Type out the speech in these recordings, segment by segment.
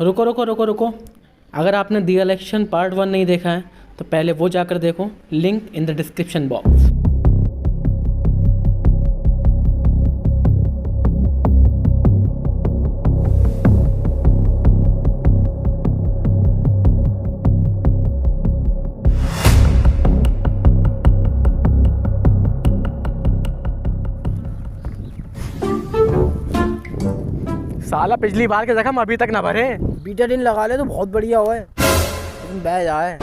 रुको रुको रुको रुको। अगर आपने दी इलेक्शन पार्ट 1 नहीं देखा है तो पहले वो जाकर देखो, link in the description box. साला पिछली बार के जख्म अभी तक ना भरे। बीटाडीन लगा ले तो बहुत बढ़िया हुआ है, लेकिन बह जाए।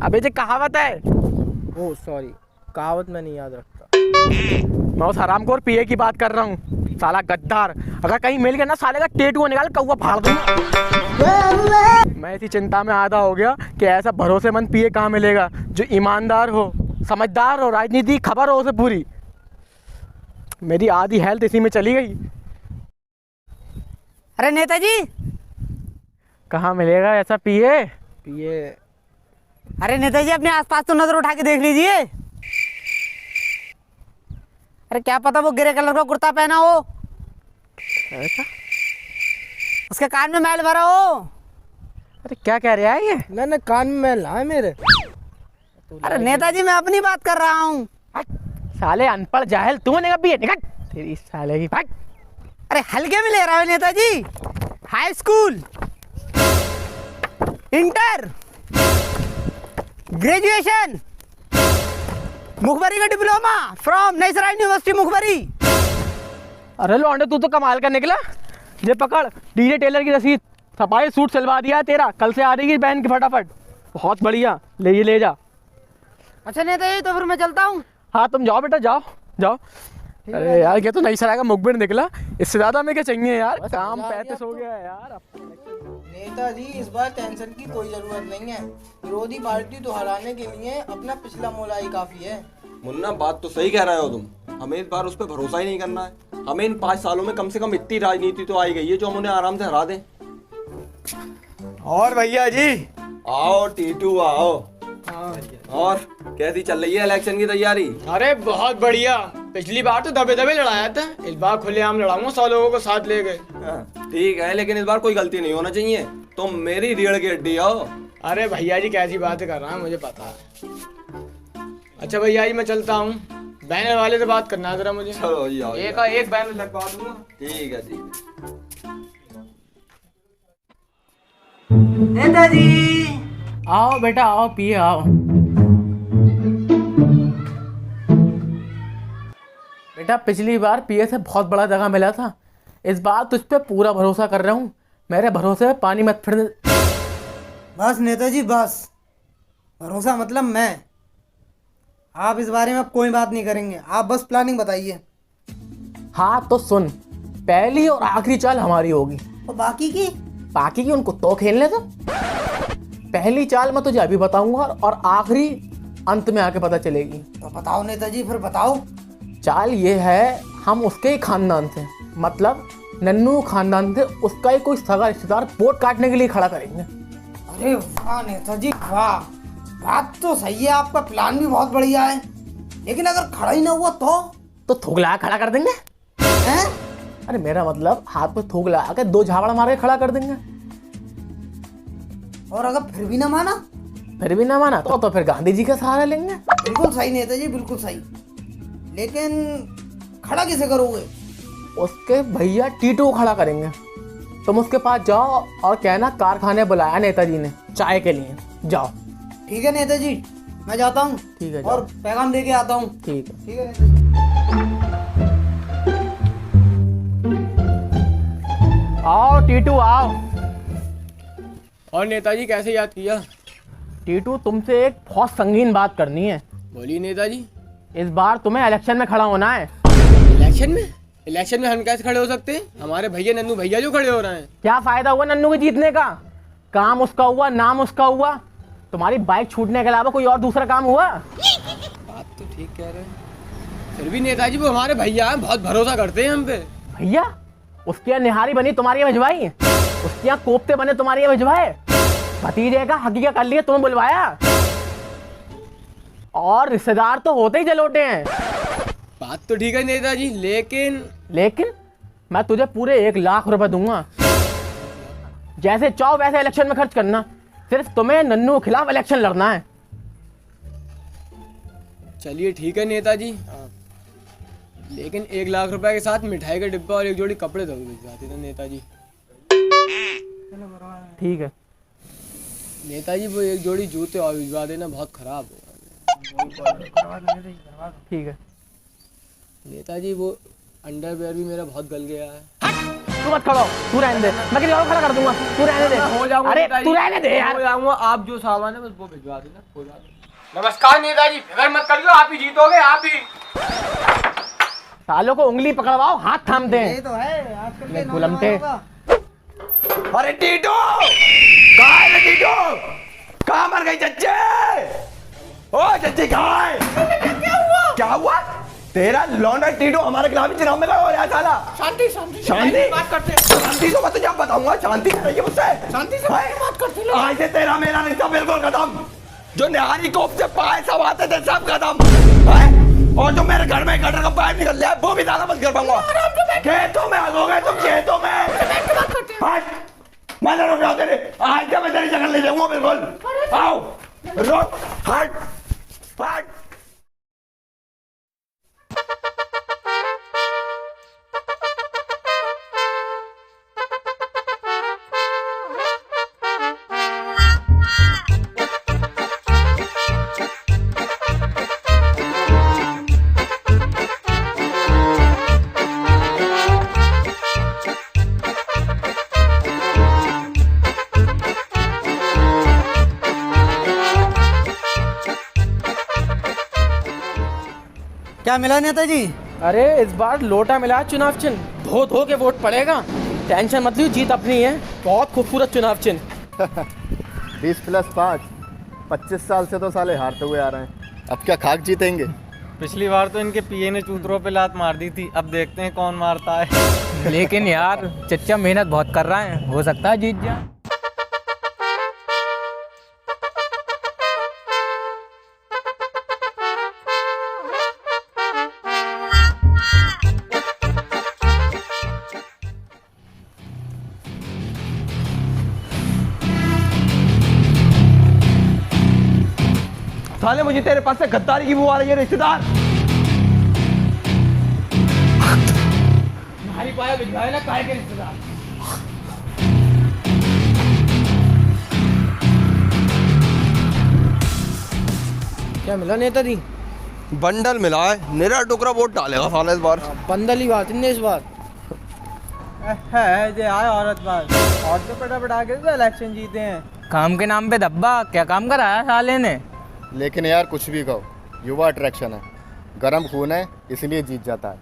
अबे जो कहावत है, ओह सॉरी, कहावत मैं नहीं याद रखता। मैं उस हरामखोर पीए की बात कर रहा हूँ। साला गद्दार, अगर कहीं मिल गया ना साले का टेटू निकाल कौवा फाड़ दूंगा। मैं इसी चिंता में आधा हो गया कि ऐसा भरोसेमंद पीए कहाँ मिलेगा जो ईमानदार हो, समझदार हो, राजनीति खबर हो उसे पूरी। मेरी आधी हेल्थ इसी में चली गई। अरे नेताजी, कहाँ मिलेगा ऐसा पीए? पीए? अरे नेताजी, अपने आसपास तो नजर उठा के देख लीजिए। अरे क्या पता वो ग्रे कलर का कुर्ता पहना हो, ऐसा? उसके कान में मैल भरा हो। अरे क्या कह रहा है ये? ना कान में मैल है मेरे। अरे नेताजी, मैं अपनी बात कर रहा हूँ। साले अनपढ़ जाहिल, तू ने कभी निकट तेरी साले की भाग। अरे हल्के में ले रहा है नेताजी। हाई स्कूल, इंटर, ग्रेजुएशन, मुखबरी का डिप्लोमा फ्रॉम नईसराय यूनिवर्सिटी मुखबरी। अरे लौंडे, तू तो कमाल का निकला। ये पकड़ डीजे टेलर की रसीद, सफाई सूट सिलवा दिया है तेरा, कल से आ रही बहन की फटाफट। बहुत बढ़िया, ले ये ले जा। अच्छा नेताजी, तो फिर मैं चलता हूँ। हाँ तुम जाओ बेटा, जाओ जाओ। अरे यार, क्या तो नईसराय का मुखबिर निकला, इससे ज्यादा हमें क्या चाहिए यार। काम 35 हो गया है यार। नेताजी, इस बार टेंशन की कोई जरूरत नहीं है। विरोधी पार्टी तो हराने के लिए अपना पिछला मोला ही काफी है। मुन्ना, बात तो सही कह रहे हो तुम। हमें इस बार उस पर भरोसा ही नहीं करना है। हमें इन 5 सालों में कम से कम इतनी राजनीति तो आई गई है जो हम उन्हें आराम से हरा दें। और भैया जी, आओ टीटू आओ। और कैसी चल रही है इलेक्शन की तैयारी? अरे बहुत बढ़िया। पिछली बार तो दबे दबे लड़ाया था, इस बार खुलेआम लड़ाऊंगा, 100 लोगों को साथ ले गए। ठीक है, लेकिन इस बार कोई गलती नहीं होना चाहिए। तुम मेरी रीढ़ की हड्डी हो। अरे भैया जी, कैसी बातें कर रहा है, मुझे पता है। अच्छा भैया जी, मैं चलता हूँ। बैनर वाले से बात करना है जरा मुझे। चलो जी, आओ। एक बैनर लगवा दूंगा। ठीक है, ठीक है। नेताजी, आओ बेटा आओ, पिए आओ। बेटा पिछली बार पीए से बहुत बड़ा जगह मिला था, इस बार तुझ पे पूरा भरोसा कर रहा हूँ। मेरे भरोसे पे पानी मत फिर। बस नेताजी बस, भरोसा मतलब मैं। आप इस बारे में अब कोई बात नहीं करेंगे, आप बस प्लानिंग बताइए। हाँ तो सुन, पहली और आखिरी चाल हमारी होगी। और बाकी की उनको तो खेलने दो। पहली चाल मैं तुझे अभी बताऊंगा और आखिरी अंत में आके पता चलेगी। तो बताओ नेताजी, फिर बताओ। चाल ये है, हम उसके ही खानदान से, मतलब नन्नू खानदान से उसका ही कोई सगा रिश्तेदार वोट काटने के लिए खड़ा करेंगे। अरे वाह नेताजी वाह, बात तो सही है, आपका प्लान भी बहुत बढ़िया है। लेकिन अगर खड़ा ही ना हुआ तो थूक लगा खड़ा कर देंगे। हैं? अरे मेरा मतलब हाथ पे थूक लगा के 2 झावड़ मार के खड़ा कर देंगे। और अगर फिर भी ना माना? फिर भी ना माना तो फिर गांधी जी का सहारा लेंगे। बिल्कुल सही नेताजी, बिल्कुल सही। लेकिन खड़ा किसे करोगे? उसके भैया टीटू को खड़ा करेंगे। तुम उसके पास जाओ और कहना कारखाने बुलाया नेताजी ने चाय के लिए। जाओ। ठीक है नेताजी, मैं जाता हूँ। ठीक है, और पैगाम दे के आता हूँ। ठीक है। ठीक है नेताजी। आओ टीटू आओ। और नेताजी, कैसे याद किया? टीटू, तुमसे एक बहुत संगीन बात करनी है। बोलिए नेताजी। इस बार तुम्हें इलेक्शन में खड़ा होना है। इलेक्शन में? इलेक्शन में हम कैसे खड़े हो सकते हैं? हमारे भैया नन्नू भैया जो खड़े हो रहे हैं। क्या फायदा हुआ नन्नू के जीतने का? काम उसका हुआ, नाम उसका हुआ, तुम्हारी बाइक छूटने के अलावा कोई और दूसरा काम हुआ? बात तो ठीक कह रहे हैं, फिर भी नेताजी वो हमारे भैया हैं, बहुत भरोसा करते हैं हम पे। भैया? उसके यहाँ निहारी बनी तुम्हारी यहाँ भिजवाई, उसके यहाँ कोफ्ते बने तुम्हारी यहाँ भिजवाए, भतीजे का हकीका कर लिया तुम्हें बुलवाया, और रिश्तेदार तो होते ही जलोटे हैं। बात तो ठीक है नेताजी, लेकिन मैं तुझे पूरे 1 लाख रुपए दूंगा जैसे चाहो वैसे इलेक्शन में खर्च करना, सिर्फ तुम्हें नन्नू के खिलाफ इलेक्शन लड़ना है। चलिए ठीक है नेताजी, लेकिन 1 लाख रुपए के साथ मिठाई का डिब्बा और एक जोड़ी कपड़े जरूर भिजवा देना नेताजी। ठीक है नेताजी वो एक जोड़ी जूते और भिजवा देना, बहुत खराब हो। ठीक है। नेताजी वो अंडरवेयर भी मेरा बहुत गल गया है। तू मत खड़ा हो, तू रहने दे, मैं किसी और खड़ा कर दूंगा, तू रहने दे। हो जाऊंगा अरे नेताजी, तू रहने दे यार। हो जाऊंगा, आप जो सामान है बस वो भिजवा देना, हो जाएगा। नमस्कार नेताजी, फिक्र मत करियो, आप ही जीतोगे, आप ही। सालों को उंगली पकड़वाओ, हाथ थामते यही हैं। तो है आजकल के गुलमटे। नौजवानों का। अरे टीटू, कहाँ है रे टीटू? कहाँ मर गई चच्चे? ओ चच्ची कहाँ है? क्या हुआ? तेरा लौंडा टीटू हमारे खिलाफ चुनाव में हो रहा साला। शांति शांति शांति बात करते हैं। शांति तो मैं जब बताऊंगा, शांति से रहिए मुझसे। शांति से बात करते हैं। आज से तेरा मेरा रिश्ता बिल्कुल खत्म। जो निहारी कोप से पाए सब आते थे सब खत्म है? और जो मेरे घर में गटर का पाइप निकल रहा है वो भी ज्यादा मत कर पाऊंगा। खेतों में हो गए तुम, खेतों में। मैं रुक जाओ तेरे, आज से मैं तेरी जगह ले जाऊंगा बिल्कुल। आओ रुक, हट हट। क्या मिला नेताजी? अरे इस बार लोटा मिला है चुनाव चिन्ह, धो धो के वोट पड़ेगा। टेंशन मत लो, जीत अपनी है। बहुत खूबसूरत चुनाव चिन्ह। 20+5 25 साल से तो साले हारते हुए आ रहे हैं, अब क्या खाक जीतेंगे? पिछली बार तो इनके पीए ने चूतरों पे लात मार दी थी, अब देखते हैं कौन मारता है। लेकिन यार चच्चा मेहनत बहुत कर रहा है, हो सकता है जीत जाए। साले मुझे तेरे पास से गद्दारी की बू आ रही है रिश्तेदार। हमारी पाया भिजवाए ना, काहे के रिश्तेदार। क्या मिला नेताजी? बंडल मिला है, मेरा टुकड़ा वोट डालेगा साले इस बार। बंदल ही बात इस बार। है जे आए औरत बात और तो फटाफट आके तो इलेक्शन जीते हैं। काम के नाम पे धब्बा, क्या काम कराया साले ने? लेकिन यार कुछ भी कहो, युवा अट्रैक्शन है, गरम खून है, इसलिए जीत जाता है।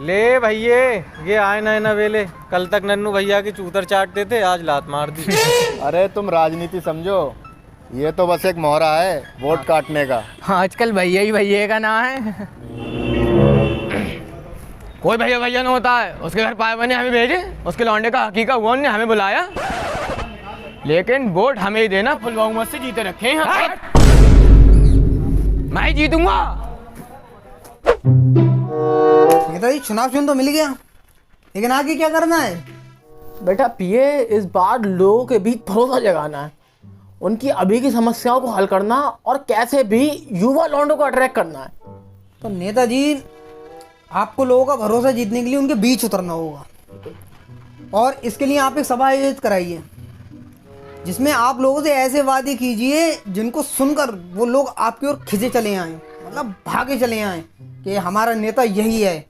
ले भैये, ये आए नए नवेले, कल तक नन्नू भैया की चूतर चाटते थे, आज लात मार दी। अरे तुम राजनीति समझो, ये तो बस एक मोहरा है वोट काटने का। आजकल भैया ही भैया का ना है। कोई भैया भैया न होता है, उसके घर पाए बने हमें भेजे, उसके लौंडे का हकीका हुआ ने हमें बुलाया, लेकिन वोट हमें ही देना। फुल बहुमत से जीते रखे हैं। मैं ही जीतूंगा। नेताजी चुनाव चिन्ह तो मिल गया, लेकिन आगे क्या करना है? बेटा पीए, इस बार लोगों के बीच भरोसा जगाना है, उनकी अभी की समस्याओं को हल करना और कैसे भी युवा लौंडों को अट्रैक्ट करना है। तो नेताजी आपको लोगों का भरोसा जीतने के लिए उनके बीच उतरना होगा, और इसके लिए आप एक सभा आयोजित कराइए, जिसमें आप लोगों से ऐसे वादे कीजिए जिनको सुनकर वो लोग आपकी ओर खिंचे चले आए, मतलब भागे चले आए कि हमारा नेता यही है।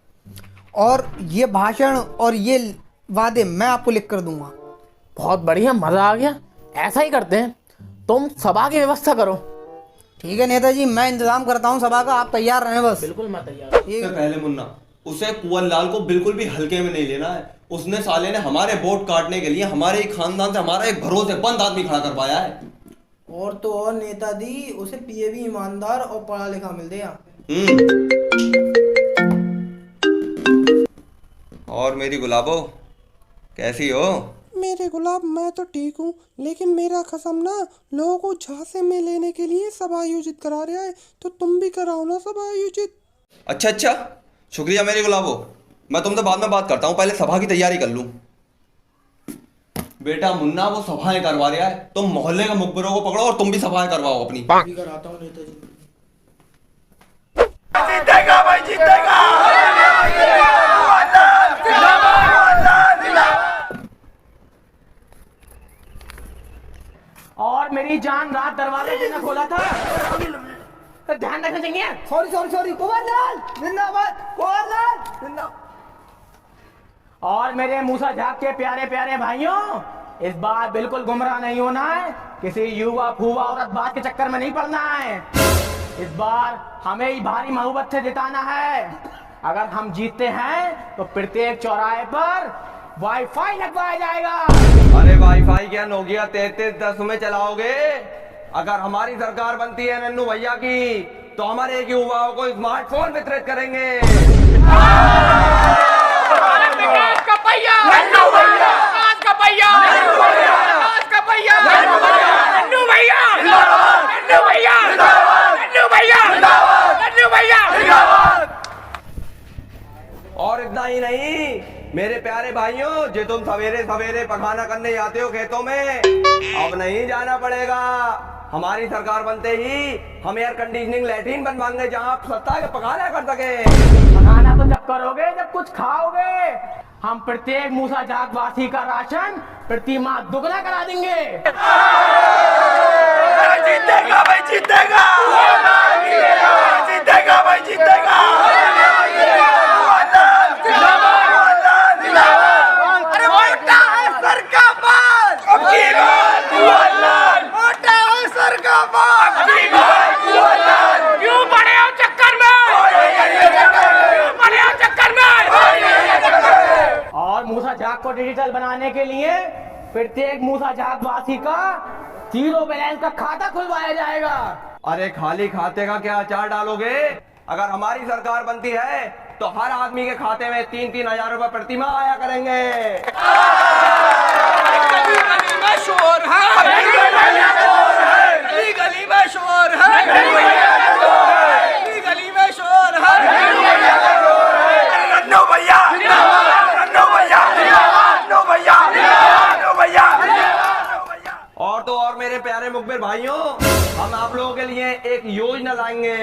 और ये भाषण और ये वादे मैं आपको लिख कर दूंगा। बहुत बढ़िया, मजा आ गया। ऐसा ही करते हैं, तुम सभा की व्यवस्था करो। ठीक है नेताजी, मैं इंतजाम करता हूँ सभा का, आप तैयार रहें बस। बिल्कुल मैं तैयार। सबसे पहले मुन्ना, उसे कुंवर लाल को बिल्कुल भी हल्के में नहीं लेना है। उसने साले ने हमारे वोट काटने के लिए हमारे ही खानदान से हमारा एक भरोसेमंद आदमी खड़ा कर पाया है। और तो और नेताजी, उसे पीए भी ईमानदार और पढ़ा लिखा मिल गया। और मेरी गुलाबो कैसी हो? मेरे गुलाब, मैं तो ठीक हूँ, लेकिन मेरा कसम ना लोगों को झांसे में लेने के लिए सभा आयोजित करा रहा है, तो तुम भी कराओ ना सभा आयोजित। अच्छा अच्छा, शुक्रिया मेरे गुलाबो। मैं तुमसे बाद में बात करता हूँ, पहले सभा की तैयारी कर लूँ। बेटा मुन्ना वो सभाएं करवा रहा है, तुम मोहल्ले का मुखबिरों को पकड़ो और तुम भी सभाएं करवाओ अपनी। अभी कराता हूँ नेताजी। जीतेगा भाई, जीतेगा। और मेरी जान रात दरवाजे जिन्हें खोला था, तो ध्यान रखना चाहिए। सॉरी सॉरी सॉरी, कुंवरलाल जिंदाबाद, कुंवरलाल जिंदाबाद। और मेरे मूसा झाग के प्यारे प्यारे भाइयों, इस बार बिल्कुल गुमराह नहीं होना है, किसी युवा फूवा औरत बात के चक्कर में नहीं पड़ना है। इस बार हमें ही भारी मोहब्बत से जिताना है। अगर हम जीतते हैं तो प्रत्येक चौराहे पर वाईफाई लगवाया जाएगा। अरे वाईफाई क्या नोकिया 3310 में चलाओगे? अगर हमारी सरकार बनती है नन्नू भैया की, तो हमारे एक युवाओं को स्मार्टफोन वितरित करेंगे। और इतना ही नहीं मेरे प्यारे भाइयों, जो तुम सवेरे सवेरे पखाना करने जाते हो खेतों में, अब नहीं जाना पड़ेगा। हमारी सरकार बनते ही हम एयर कंडीशनिंग लैट्रिन बनवाएंगे, जहाँ आप सस्ता के पखाना कर सके। खाना तो जब करोगे जब कुछ खाओगे। हम प्रत्येक मूसा झाग वासी का राशन प्रति माह दुगना करा देंगे। जीतेगा भाई, जीतेगा। जीतेगा भाई, जीतेगा। अरे मोटा है सर का बाल, मोटा है सर का बाल। क्यों पड़े हो चक्कर में? क्यों पड़े हो चक्कर में? और मूसा झाग को डिजिटल बनाने के लिए प्रत्येक मूसा झाग वासी का 0 बैलेंस का खाता खुलवाया जाएगा। अरे खाली खाते का क्या अचार डालोगे? अगर हमारी सरकार बनती है तो हर आदमी के खाते में 3-3 हजार रुपए प्रति माह आया करेंगे। गली गली में शोर है, गली गली में शोर है, गली गली में शोर है। नन्नू भैया, नन्नू भैया, नन्नू भैया, नन्नू भैया। और तो और मेरे प्यारे मुखबिर भाइयों, हम आप लोगों के लिए एक योजना लाएंगे,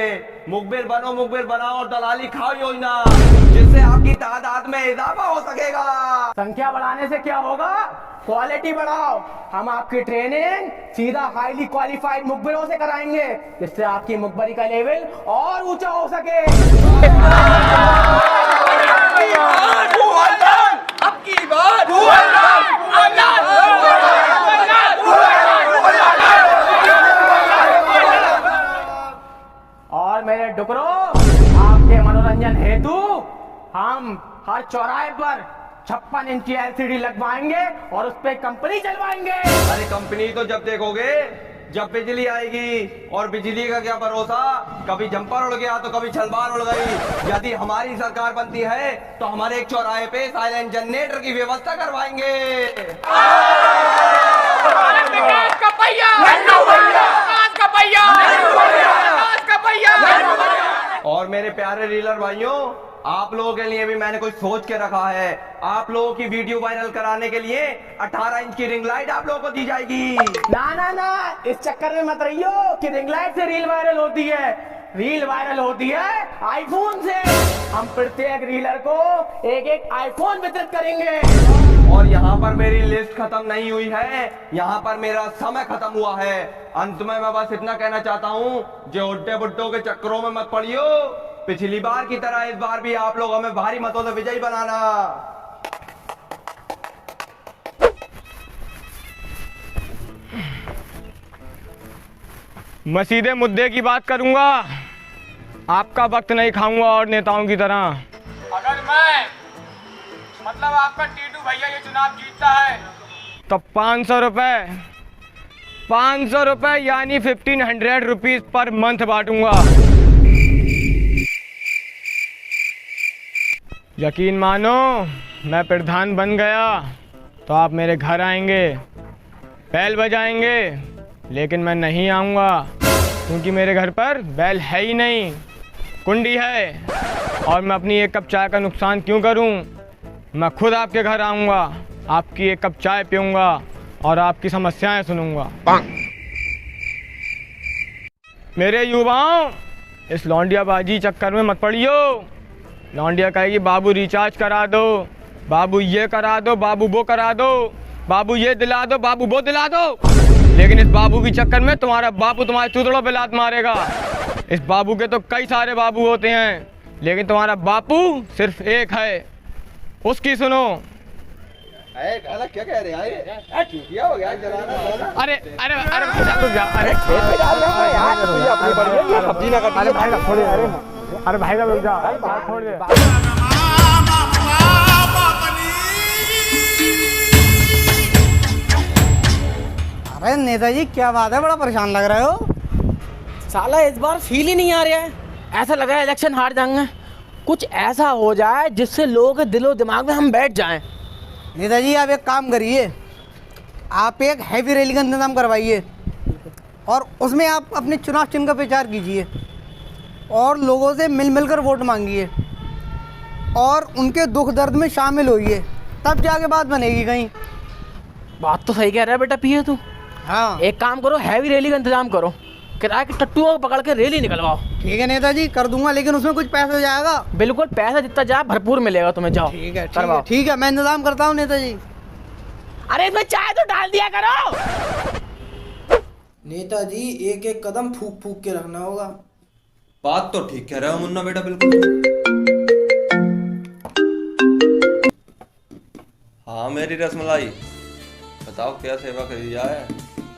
मुखबिर बनो मुखबिर बनाओ और दलाली खाओ योजना, जिससे आपकी तादाद में इजाफा हो सकेगा। संख्या बढ़ाने से क्या होगा? क्वालिटी बढ़ाओ। हम आपकी ट्रेनिंग सीधा हाईली क्वालिफाइड मुखबिरों से कराएंगे, जिससे आपकी मुखबरी का लेवल और ऊंचा हो सके। अब की बात और मेरे डुकरो, आपके मनोरंजन हेतु हम हर चौराहे पर 56 इंची LCD लगवाएंगे और उस पे कंपनी चलवाएंगे। अरे कंपनी तो जब देखोगे जब बिजली आएगी, और बिजली का क्या भरोसा, कभी जंपर उड़ गया तो कभी छलबार उड़ गई। यदि हमारी सरकार बनती है तो हमारे एक चौराहे पे साइलेंट जनरेटर की व्यवस्था करवाएंगे। और मेरे प्यारे रीलर भाइयों, आप लोगों के लिए भी मैंने कुछ सोच के रखा है। आप लोगों की वीडियो वायरल कराने के लिए 18 इंच की रिंग लाइट आप लोगों को दी जाएगी। ना ना ना, इस चक्कर में मत रहियो कि रिंग लाइट से रील वायरल होती है। रील वायरल होती है आईफोन से। हम प्रत्येक रीलर को एक एक आईफोन वितरित करेंगे। और यहाँ पर मेरी लिस्ट खत्म नहीं हुई है, यहाँ पर मेरा समय खत्म हुआ है। अंत में मैं बस इतना कहना चाहता हूँ, जो उड्डे बुड्डों के चक्करों में मत पड़ियो। पिछली बार की तरह इस बार भी आप लोग हमें भारी मतों से विजयी बनाना। मैं सीधे मुद्दे की बात करूंगा, आपका वक्त नहीं खाऊंगा और नेताओं की तरह। अगर मैं मतलब आपका टीटू भैया ये चुनाव जीतता है तो 500 रुपए यानी 1500 रुपीज पर मंथ बांटूंगा। यकीन मानो, मैं प्रधान बन गया तो आप मेरे घर आएंगे, बैल बजाएंगे, लेकिन मैं नहीं आऊँगा क्योंकि मेरे घर पर बैल है ही नहीं, कुंडी है। और मैं अपनी एक कप चाय का नुकसान क्यों करूं? मैं खुद आपके घर आऊंगा, आपकी एक कप चाय पीऊंगा और आपकी समस्याएं सुनूंगा। मेरे युवाओं, इस लौंडियाबाजी चक्कर में मत पड़ियो। लौंडिया कहेगी बाबू रिचार्ज करा दो, बाबू ये करा दो, बाबू वो करा दो, बाबू ये दिला दो, बाबू वो दिला दो। लेकिन इस बाबू के चक्कर में तुम्हारा बापू तुम्हारे चूतड़ों पे लात मारेगा। इस बाबू के तो कई सारे बाबू होते हैं, लेकिन तुम्हारा बापू सिर्फ एक है, उसकी सुनो। क्या कह रहे हैं? क्या हो गया? अरे अरे अरे रुक जा, अरे अरे भाई का रुक जा, छोड़ दे। अरे नेताजी क्या बात है, बड़ा परेशान लग रहे हो। साला इस बार फील ही नहीं आ रहा है, ऐसा लग रहा है इलेक्शन हार जाएंगे। कुछ ऐसा हो जाए जिससे लोगों के दिलो दिमाग में हम बैठ जाएं। नेताजी आप एक काम करिए, आप एक हैवी रैली का इंतजाम करवाइए और उसमें आप अपने चुनाव चिन्ह का प्रचार कीजिए और लोगों से मिल मिल कर वोट मांगिए और उनके दुख दर्द में शामिल होइए, तब जाके बात बनेगी कहीं। बात तो सही कह रहा है बेटा पिए तू। हाँ, एक काम करो, हैवी रैली का इंतजाम करो, किराए के टट्टुओं को पकड़ के रैली निकलवाओ। ठीक है नेताजी, कर दूंगा, लेकिन उसमें कुछ पैसा हो जाएगा। बिल्कुल, पैसा जितना जाए भरपूर मिलेगा तुम्हें, जाओ। ठीक है, करवाओ। ठीक है, मैं इंतजाम करता हूँ नेताजी। अरे इसमें चाय तो डाल दिया करो। नेताजी एक एक कदम फूक फूक के रखना होगा। बात तो ठीक कह रहे हो मुन्ना बेटा, बिल्कुल। हाँ मेरी रसमलाई, बताओ क्या सेवा करी जाए?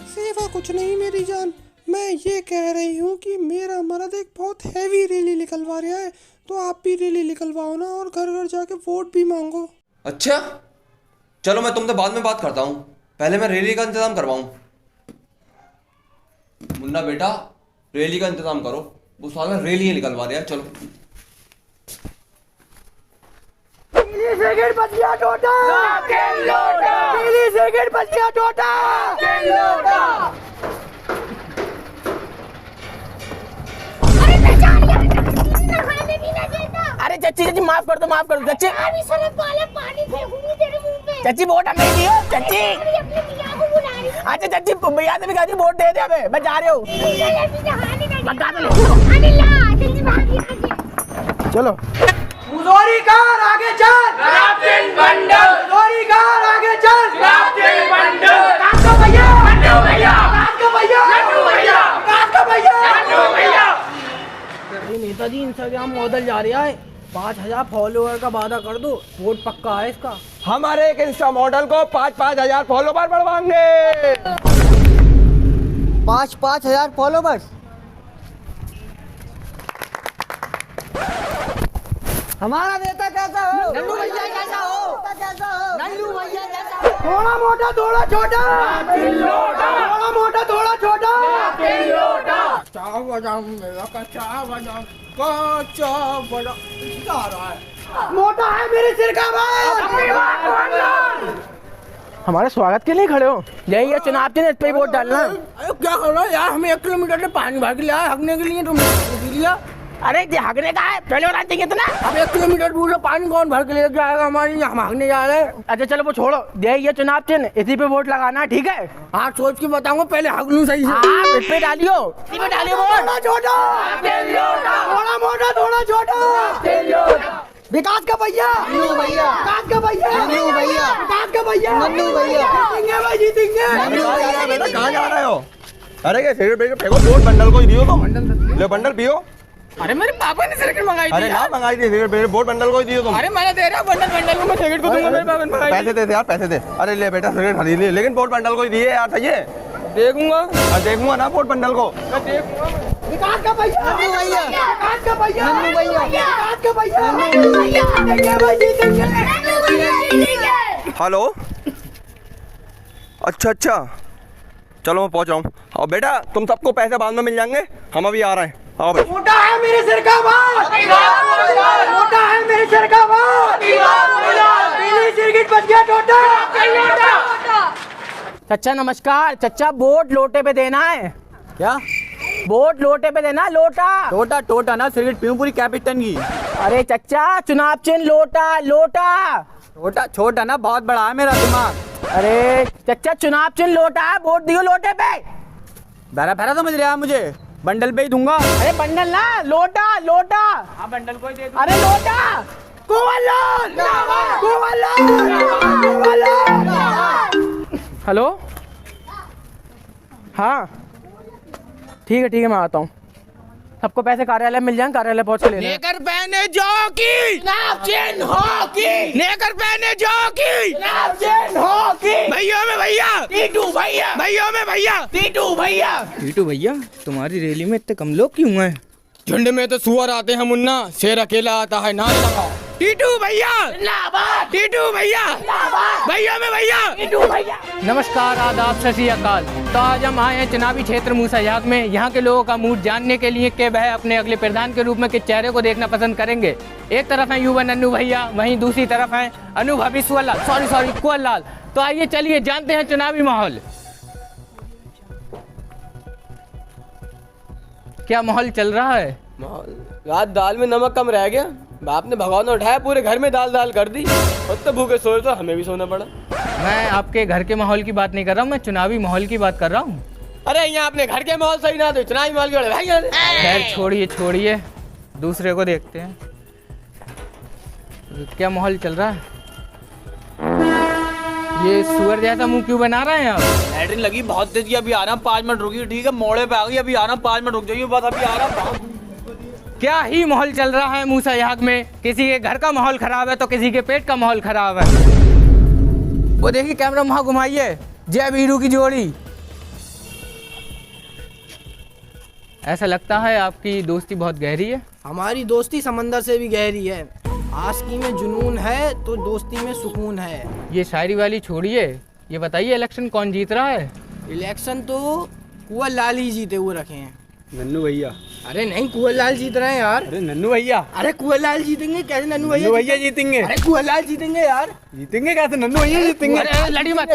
सेवा कुछ नहीं मेरी जान, मैं ये कह रही हूँ कि मेरा मर्द एक बहुत हैवी रैली निकलवा रहा है, तो आप भी रैली निकलवाओ ना और घर घर जाके वोट भी मांगो। अच्छा चलो, मैं तुमसे बाद में बात करता हूँ, पहले मैं रैली का इंतजाम करवाऊँ। मुन्ना बेटा रैली का इंतजाम करो, वो साला रैली ही निकलवा रहा है। चलो अरे चच्ची चच्ची माफ कर दो, माफ कर दो चच्ची। चच्ची वोट हमें दियो चच्ची। अच्छा चच्ची भैया से भी कहा वोट दे दे हमें, मैं जा रही हूँ। चलो मुजोरी कार आगे चल, मुजोरी कार आगे चल, काट दो भैया, काट दो भैया। नेताजी इंस्टाग्राम मॉडल जा रहा है, 5000 फॉलोअर का वादा कर दो, वोट पक्का है इसका। हमारे एक इंस्टा मॉडल को 5,000 फॉलोवर बढ़वाएंगे। 5,000 फॉलोवर्स। हमारा नेता कैसा हो? नन्नू भैया कैसा हो? नन्नू भैया कैसा हो? थोड़ा मोटा थोड़ा छोटा, थोड़ा मोटा थोड़ा छोटा। मोटा है मेरे सिर का बाल। हमारे स्वागत के लिए खड़े हो, यही है चुनाव के, इस पे वोट डालना। अरे क्या कर रहा है यार, हमें 1 किलोमीटर से पानी भर के लिया है हगने के लिए, तुम लिया। अरे ये हगने का है, पहले बता देंगे इतना। अब 1 किलोमीटर दूर से पानी कौन भर के ले जाएगा हमारी, हम हगने जा रहे हैं। अच्छा चलो वो छोड़ो, यही है चुनाव चिन्ह, इसी पे वोट लगाना है, ठीक है? हाँ सोच के बताऊंगा, पहले हग लूं सही से। हाँ इस पे डालियो, इसी पे डालियो वोट। थोड़ा छोटा, थोड़ा मोटा थोड़ा छोटा। विकास का भैया, विकास का भैया, विकास का भैया, जीतेंगे भाई, जीतेंगे। बेटा कहाँ जा रहे हो? अरे क्या सिगरेट फेंको, वोट बंडल को ही दियो तुम, ले बंडल पियो। अरे मेरे पापा ने सिगरेट मंगाई थी। अरे ना मंगाई थी सिगरेट, वोट बंडल को ही दियो तुम। अरे मैंने दे रहा बंडल को, मैं सिगरेट को दूंगा, मेरे पापा ने मंगाई। पैसे दे यार, पैसे दे। अरे ले बेटा सिगरेट खरीद ले, लेकिन वोट बंडल को ही दिए यार, सही है? देखूंगा, देखूंगा ना वोट बंडल को। विकास का भैया, विकास का भैया, विकास का भैया, जीतेंगे भाई, जीतेंगे। हेलो, अच्छा चलो मैं पहुंच रहा हूँ। और बेटा तुम सबको पैसे बाद में मिल जाएंगे, हम अभी आ रहे हैं। आओ भाई। मोटा है मेरे सिर का बाल, मोटा है मेरे सिर का बाल। चचा नमस्कार। चचा वोट लोटे पे देना है। क्या? वोट लोटे पे देना, लोटा। टोटा टोटा ना, सिगरेट पीऊं पूरी कैपिटन की। अरे चचा चुनाव चिन्ह लोटा, लोटा। छोटा छोटा ना, बहुत बड़ा है मेरा दिमाग। अरे चचा चुनाव चिन्ह लोटा है, वोट दियो लोटे पे। बहरा बहरा समझ रहा है मुझे, बंडल पे ही दूंगा। अरे बंडल ना, लोटा लोटा। हाँ बंडल को ही दे दूं। अरे लोटा। हेलो, हाँ ठीक है मैं आता हूँ। सबको पैसे कार्यालय मिल जाएंगे, कार्यालय पहुँच के ले लेना। लेकर पहने जॉकी, चुनाव चिन्ह हॉकी। लेकर पहने जॉकी, चुनाव चिन्ह हॉकी। भैया में भैया, टीटू भैया। भैया में भैया, टीटू भैया। टीटू भैया, तुम्हारी रैली में इतने कम लोग क्यों हैं? झुंड में तो सुअर आते हैं मुन्ना, शेर अकेला आता है नारे लगाओ। टीटू भैया, टीटू भैया। भैया में भैया, टीटू भैया। नमस्कार, आदाब, सत श्री अकाल। तो आज हम आए हैं चुनावी क्षेत्र मूसायाग में। यहाँ के लोगों का मूड जानने के लिए कि वह अपने अगले प्रधान के रूप में किस चेहरे को देखना पसंद करेंगे। एक तरफ है युवा नन्नू भैया, वहीं दूसरी तरफ है अनुभवी कुंवर लाल। तो आइए चलिए जानते हैं चुनावी माहौल। क्या माहौल चल रहा है? रात दाल में नमक कम रह गया, बाप ने भगवान उठाया, पूरे घर में दाल दाल कर दी। तो भूखे सोए तो हमें भी सोना पड़ा। मैं आपके घर के माहौल की बात नहीं कर रहा हूँ, मैं चुनावी माहौल की बात कर रहा हूँ। अरे यहाँ अपने घर के माहौल सही ना तो चुनावी माहौल के भाई। खैर छोड़िए, दूसरे को देखते हैं। क्या माहौल चल रहा है? ये सुअर जैसा मुंह क्यों बना रहे हैं आप? लैटरिन लगी बहुत तेज, अभी आ रहा हूँ, 5 मिनट रुकी। ठीक है, मोड़े पे आ गई, अभी आ रहा हूँ, 5 मिनट रुक जाइए, बस अभी आ रहा हूँ। क्या ही माहौल चल रहा है मूसायाग में। किसी के घर का माहौल खराब है तो किसी के पेट का माहौल खराब है। वो देखिए, कैमरा वहां घुमाइए, जय वीरू की जोड़ी। ऐसा लगता है आपकी दोस्ती बहुत गहरी है। हमारी दोस्ती समंदर से भी गहरी है। आशिकी में जुनून है तो दोस्ती में सुकून है। ये शायरी वाली छोड़िए, ये बताइए इलेक्शन कौन जीत रहा है? इलेक्शन तो कुंवर लाल ही जीते हुए रखे हैं। नन्नू भैया। अरे नहीं, कुंवर लाल जीत रहे हैं यार। अरे नन्नू भैया। अरे कुंवर लाल जीतेंगे कैसे? नन्नू भैया जीतेंगे। अरे कुंवर लाल जीतेंगे यार। जीतेंगे कैसे? नन्नू भैया जीतेंगे। अरे लड़ी मत।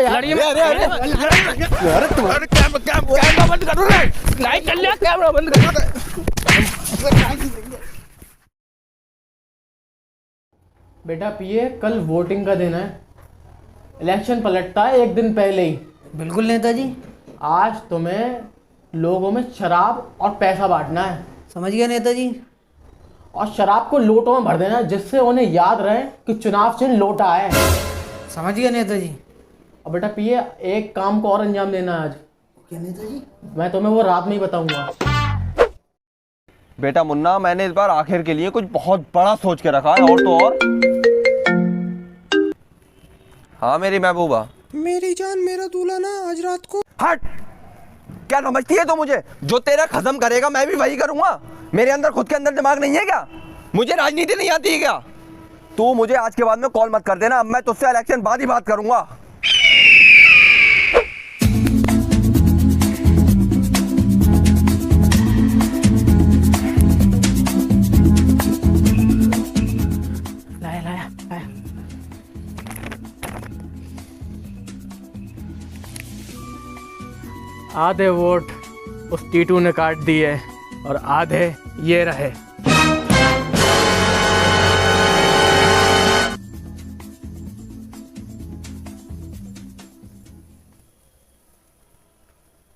कैमरा बंद करो रे, लाइट चल रहा, कैमरा बंद करो। बेटा पिए, कल वोटिंग का दिन है। इलेक्शन पलटता है एक दिन पहले ही। बिल्कुल नेताजी। आज तुम्हें लोगों में शराब और पैसा बांटना है। समझ गया नेताजी। और शराब को लोटों में भर देना है, जिससे उन्हें याद रहे कि चुनाव चिन्ह लोटा है। समझ गया नेताजी। और बेटा पिए, एक काम को और अंजाम देना है आज। क्या नेताजी? मैं तुम्हें वो रात में ही बताऊंगा। बेटा मुन्ना, मैंने इस बार आखिर के लिए कुछ बहुत बड़ा सोच के रखा है। और तो और, हाँ मेरी महबूबा। मेरी जान, मेरा दूल्हा ना आज रात को। हट! क्या समझती है तो मुझे? जो तेरा खत्म करेगा मैं भी वही करूंगा। मेरे अंदर खुद के अंदर दिमाग नहीं है क्या? मुझे राजनीति नहीं आती है क्या? तू मुझे आज के बाद में कॉल मत कर देना, अब मैं तुझसे इलेक्शन बाद ही बात करूंगा। आधे वोट उस टीटू ने काट दिए और आधे ये रहे।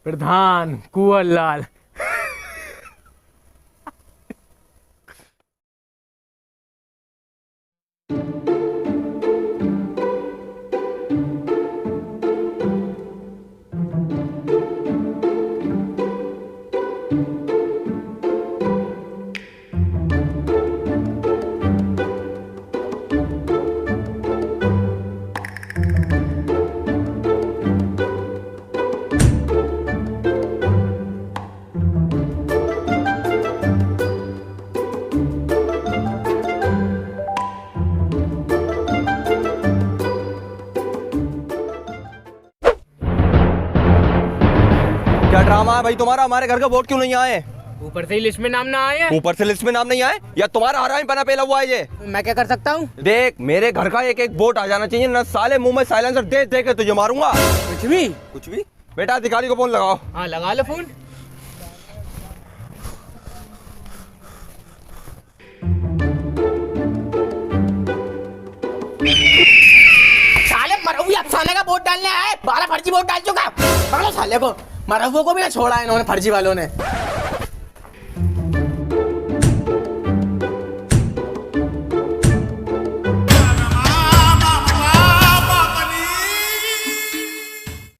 प्रधान कुंवर लाल। क्या ड्रामा है भाई तुम्हारा? हमारे घर का वोट क्यों नहीं आए? ऊपर से ही लिस्ट में नाम ना आए। ऊपर से लिस्ट में नाम नहीं आए या तुम्हारा हरामी बना पेला हुआ है ये? मैं क्या कर सकता हूँ? देख, मेरे घर का एक एक वोट आ जाना चाहिए ना, साले मुंह में साइलेंसर दे दे के तुझे मारूंगा। कुछ भी? कुछ भी? बेटा अधिकारी को फोन लगाओ। हाँ लगा लो फोन। साले मरहुआ अफसाने का वोट डालने आए, 12 फर्जी वोट डाल चुका। पकड़ो साले को, मरहुआ को भी ना छोड़ा इन्होंने फर्जी वालों ने।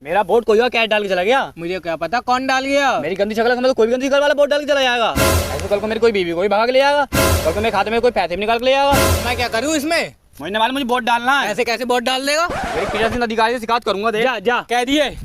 मेरा वोट कोई और कैश डाल के चला गया। मुझे क्या पता कौन डाल गया। मेरी गंदी शक्ल में तो कोई भी गंदी शक्ल वाला वोट डाल के चला जाएगा। ऐसे कल को मेरी कोई बीवी को भी भगा के ले जाएगा, कल को मेरे खाते में कोई पैसे भी निकाल के ले जाएगा। मैं क्या करूँ इसमें? मुझे न मालूम, मुझे वोट डालना है। ऐसे कैसे वोट डाल देगा? मेरी पीछे अधिकारी से शिकायत करूंगा। दे जा जा कह दिए।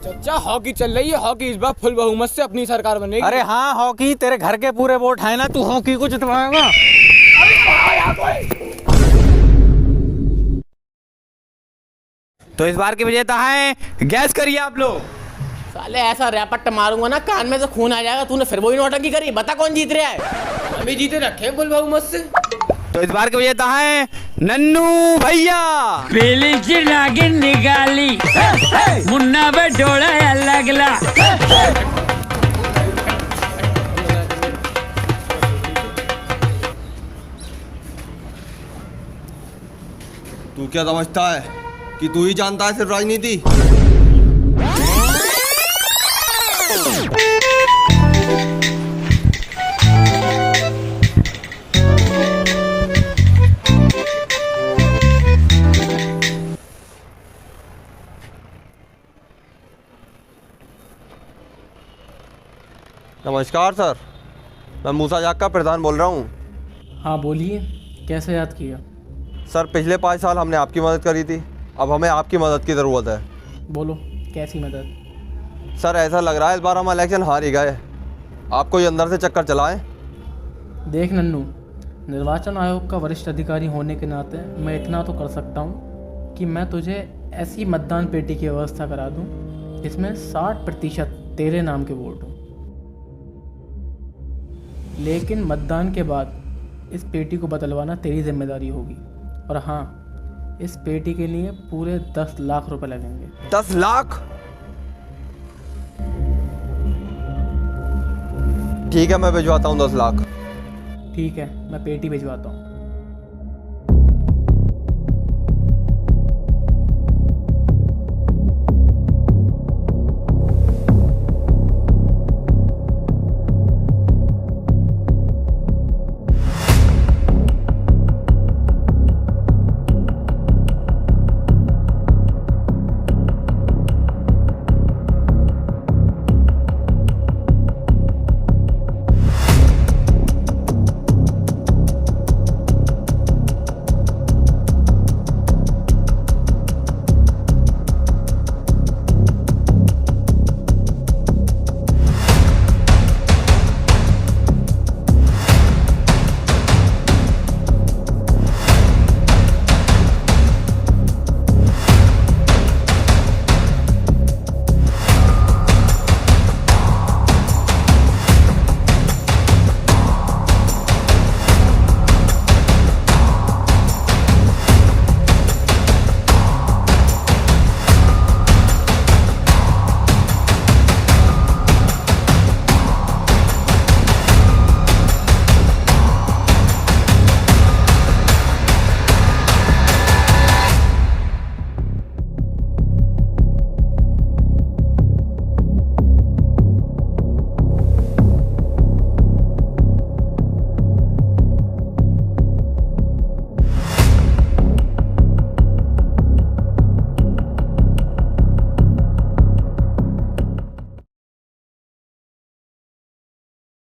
चाचा हॉकी चल रही है, हॉकी इस बार फुल बहुमत से अपनी सरकार बनेगी। अरे हाँ हॉकी, तेरे घर के पूरे वोट है ना, तू हॉकी को जितवाएगा। तो इस बार की विजेता है, गैस करिए आप लोग। साले ऐसा रैपट मारूंगा ना कान में से खून आ जाएगा। तूने फिर वही नौटंकी करी, बता कौन जीत रहा है? हम भी जीते रखे फुल बहुमत से। तो इस बार के विजेता है नन्नू भैया। पीली सी नागिन निकाली, मुन्ना पे डोला लगला। तू क्या समझता है कि तू ही जानता है सिर्फ राजनीति? नमस्कार सर, मैं मूसा जाग का प्रधान बोल रहा हूँ। हाँ बोलिए, कैसे याद किया? सर पिछले 5 साल हमने आपकी मदद करी थी, अब हमें आपकी मदद की ज़रूरत है। बोलो कैसी मदद? सर ऐसा लग रहा है इस बार हम इलेक्शन हार ही गए, आप कोई अंदर से चक्कर चलाएं। देख नन्नू, निर्वाचन आयोग का वरिष्ठ अधिकारी होने के नाते मैं इतना तो कर सकता हूँ कि मैं तुझे ऐसी मतदान पेटी की व्यवस्था करा दूँ जिसमें 60% तेरे नाम के वोट हों। लेकिन मतदान के बाद इस पेटी को बदलवाना तेरी जिम्मेदारी होगी। और हाँ, इस पेटी के लिए पूरे 10 लाख रुपए लगेंगे। 10 लाख? ठीक है, मैं भिजवाता हूँ 10 लाख। ठीक है, मैं पेटी भिजवाता हूँ।